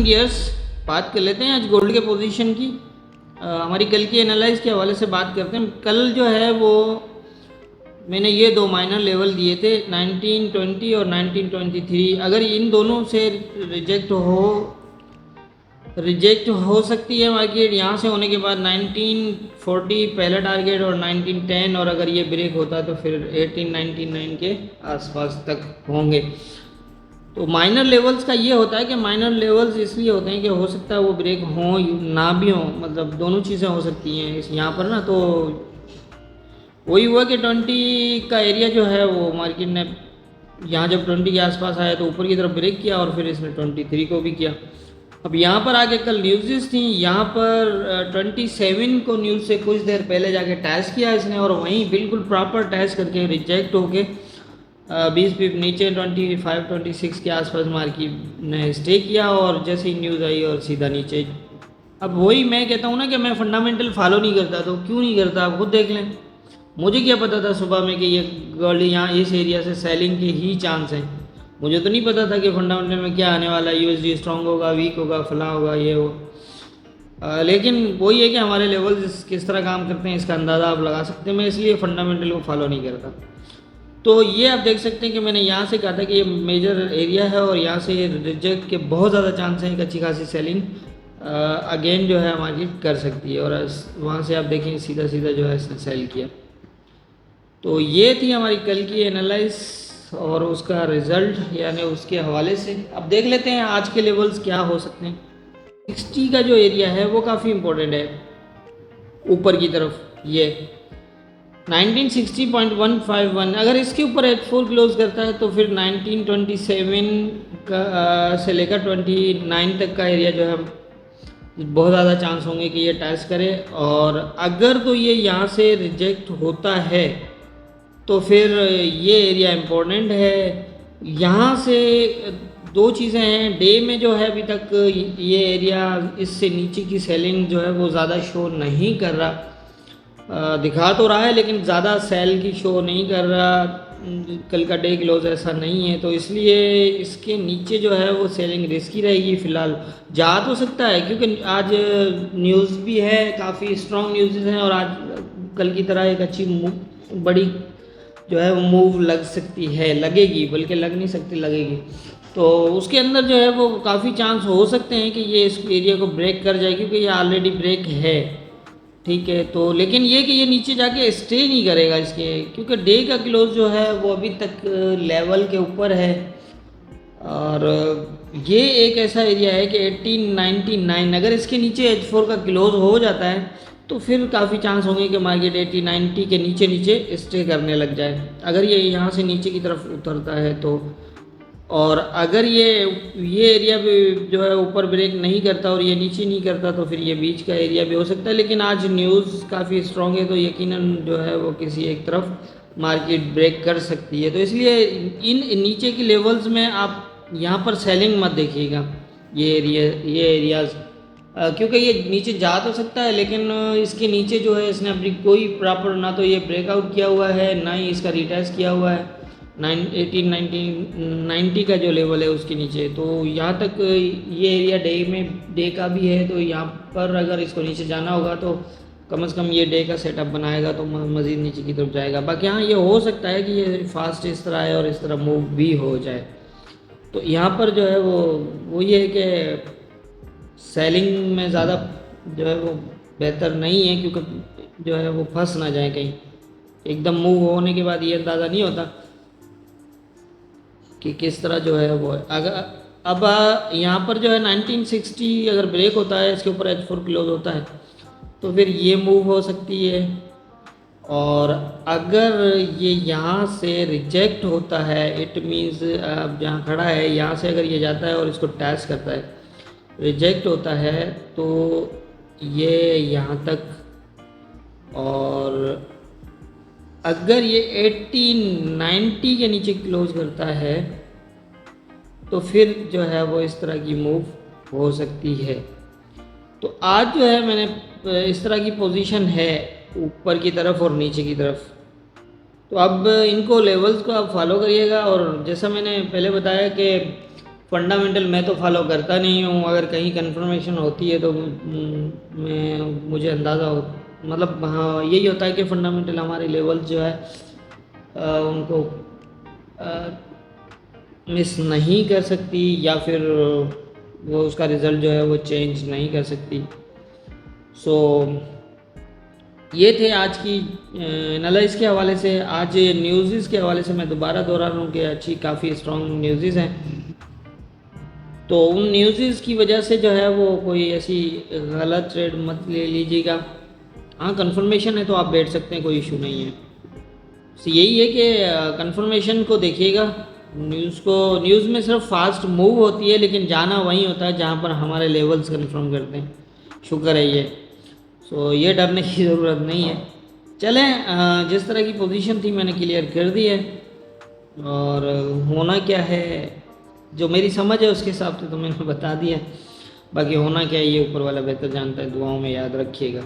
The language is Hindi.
गियर्स बात कर लेते हैं आज गोल्ड के पोजीशन की। हमारी कल की एनालाइज के हवाले से बात करते हैं। कल जो है वो मैंने ये दो माइनर लेवल दिए थे 1920 और 1923। अगर इन दोनों से रिजेक्ट हो सकती है मार्केट यहाँ से होने के बाद 1940 पहला टारगेट और 1910, और अगर ये ब्रेक होता है तो फिर 1899 के आसपास तक होंगे। तो माइनर लेवल्स का ये होता है कि माइनर लेवल्स इसलिए होते हैं कि हो सकता है वो ब्रेक हो ना भी हो, मतलब दोनों चीज़ें हो सकती हैं इस यहाँ पर ना। तो वही हुआ कि 20 का एरिया जो है वो मार्केट ने यहाँ जब 20 के आसपास आया तो ऊपर की तरफ ब्रेक किया और फिर इसने 23 को भी किया। अब यहाँ पर आके कल न्यूज़ थी, यहाँ पर 27 को न्यूज़ से कुछ देर पहले जाके टैच किया इसने और वहीं बिल्कुल प्रॉपर टैच करके रिजेक्ट होके 20 पिप नीचे 25-26 के आसपास मार्केट ने स्टे किया और जैसे ही न्यूज़ आई और सीधा नीचे। अब वही मैं कहता हूँ ना कि मैं फंडामेंटल फॉलो नहीं करता, तो क्यों नहीं करता आप खुद देख लें। मुझे क्या पता था सुबह में कि ये गोल्ड यहाँ इस एरिया से सेलिंग के ही चांस हैं। मुझे तो नहीं पता था कि फंडामेंटल में क्या आने वाला है, यूएसडी स्ट्रॉन्ग होगा, वीक होगा, फला होगा, ये हो। लेकिन वही है कि हमारे लेवल्स किस तरह काम करते हैं इसका अंदाज़ा आप लगा सकते हैं। मैं इसलिए फंडामेंटल को फॉलो नहीं करता। तो ये आप देख सकते हैं कि मैंने यहाँ से कहा था कि ये मेजर एरिया है और यहाँ से रिजेक्ट के बहुत ज़्यादा चांस हैं, एक अच्छी खासी सेलिंग अगेन जो है हमारी कर सकती है। और वहाँ से आप देखें सीधा सीधा जो है इसने सेल किया। तो ये थी हमारी कल की एनालाइज और उसका रिज़ल्ट, यानी उसके हवाले से अब देख लेते हैं आज के लेवल्स क्या हो सकते हैं। 60 का जो एरिया है वो काफ़ी इम्पोर्टेंट है ऊपर की तरफ। ये 1960.151 अगर इसके ऊपर H4 क्लोज करता है तो फिर 1927 का से लेकर 29 तक का एरिया जो है बहुत ज़्यादा चांस होंगे कि ये टच करे। और अगर तो ये यहाँ से रिजेक्ट होता है तो फिर ये एरिया इम्पोर्टेंट है। यहाँ से दो चीज़ें हैं, डे में जो है अभी तक ये एरिया इससे नीचे की सेलिंग जो है वो ज़्यादा शो नहीं कर रहा, दिखा तो रहा है लेकिन ज़्यादा सेल की शो नहीं कर रहा। कल का डे क्लोज ऐसा नहीं है, तो इसलिए इसके नीचे जो है वो सेलिंग रिस्की रहेगी। फ़िलहाल जा तो सकता है क्योंकि आज न्यूज़ भी है, काफ़ी स्ट्रॉन्ग न्यूज़ हैं और आज कल की तरह एक अच्छी बड़ी जो है वो मूव लग सकती है, लगेगी, बल्कि लग नहीं सकती, लगेगी। तो उसके अंदर जो है वो काफ़ी चांस हो सकते हैं कि ये इस एरिया को ब्रेक कर जाए क्योंकि ये ऑलरेडी ब्रेक है, ठीक है। तो लेकिन ये कि ये नीचे जाके स्टे नहीं करेगा इसके, क्योंकि डे का क्लोज जो है वो अभी तक लेवल के ऊपर है। और ये एक ऐसा एरिया है कि 1899 अगर इसके नीचे H4 का क्लोज हो जाता है तो फिर काफ़ी चांस होंगे कि मार्केट 80-90 के नीचे नीचे स्टे करने लग जाए अगर ये यहाँ से नीचे की तरफ उतरता है तो। और अगर ये एरिया भी जो है ऊपर ब्रेक नहीं करता और ये नीचे नहीं करता तो फिर ये बीच का एरिया भी हो सकता है। लेकिन आज न्यूज़ काफ़ी स्ट्रॉन्ग है तो यकीनन जो है वो किसी एक तरफ मार्केट ब्रेक कर सकती है। तो इसलिए इन नीचे की लेवल्स में आप यहाँ पर सेलिंग मत देखिएगा, ये एरियाज़, क्योंकि ये नीचे जा तो सकता है लेकिन इसके नीचे जो है इसने अपनी कोई प्रॉपर ना तो ये ब्रेकआउट किया हुआ है ना ही इसका रिटेस्ट किया हुआ है 90 का जो लेवल है उसके नीचे। तो यहाँ तक ये एरिया डे का भी है, तो यहाँ पर अगर इसको नीचे जाना होगा तो कम से कम ये डे का सेटअप बनाएगा तो मज़ीद नीचे की तरफ जाएगा। बाकी हाँ ये हो सकता है कि ये फास्ट इस तरह आए और इस तरह मूव भी हो जाए। तो यहाँ पर जो है वो ये है कि सेलिंग में ज़्यादा जो है वो बेहतर नहीं है क्योंकि जो है वो फंस ना जाए कहीं। एकदम मूव होने के बाद ये अंदाज़ा नहीं होता कि किस तरह जो है वो है। अगर अब यहाँ पर जो है 1960 अगर ब्रेक होता है, इसके ऊपर H4 क्लोज होता है तो फिर ये मूव हो सकती है। और अगर ये यहाँ से रिजेक्ट होता है इट मीन्स अब जहाँ खड़ा है यहाँ से अगर ये जाता है और इसको टच करता है, रिजेक्ट होता है तो ये यहाँ तक, और अगर ये 80-90 के नीचे क्लोज करता है तो फिर जो है वो इस तरह की मूव हो सकती है। तो आज जो है मैंने इस तरह की पोजीशन है ऊपर की तरफ और नीचे की तरफ। तो अब इनको लेवल्स को आप फॉलो करिएगा और जैसा मैंने पहले बताया कि फंडामेंटल मैं तो फॉलो करता नहीं हूँ, अगर कहीं कंफर्मेशन होती है तो मैं मुझे अंदाज़ा हो, मतलब हाँ यही होता है कि फंडामेंटल हमारे लेवल जो है उनको मिस नहीं कर सकती, या फिर वो उसका रिज़ल्ट जो है वो चेंज नहीं कर सकती। सो ये थे आज की एनालिसिस के हवाले से। आज न्यूज़ के हवाले से मैं दोबारा दोहरा रहा हूँ कि अच्छी काफ़ी स्ट्रॉन्ग न्यूज़ हैं, तो उन न्यूज़ की वजह से जो है वो कोई ऐसी गलत ट्रेड मत ले लीजिएगा। हाँ कंफर्मेशन है तो आप बैठ सकते हैं, कोई इशू नहीं है। तो यही है कि कंफर्मेशन को देखिएगा, न्यूज़ में सिर्फ फास्ट मूव होती है, लेकिन जाना वहीं होता है जहाँ पर हमारे लेवल्स कंफर्म करते हैं। शुक्र है ये। सो ये डरने की ज़रूरत नहीं है। चलें, जिस तरह की पोजीशन थी मैंने क्लियर कर दी है, और होना क्या है जो मेरी समझ है उसके हिसाब से तो मैंने बता दिया। बाकी होना क्या है ये ऊपर वाला बेहतर जानता है। दुआओं में याद रखिएगा।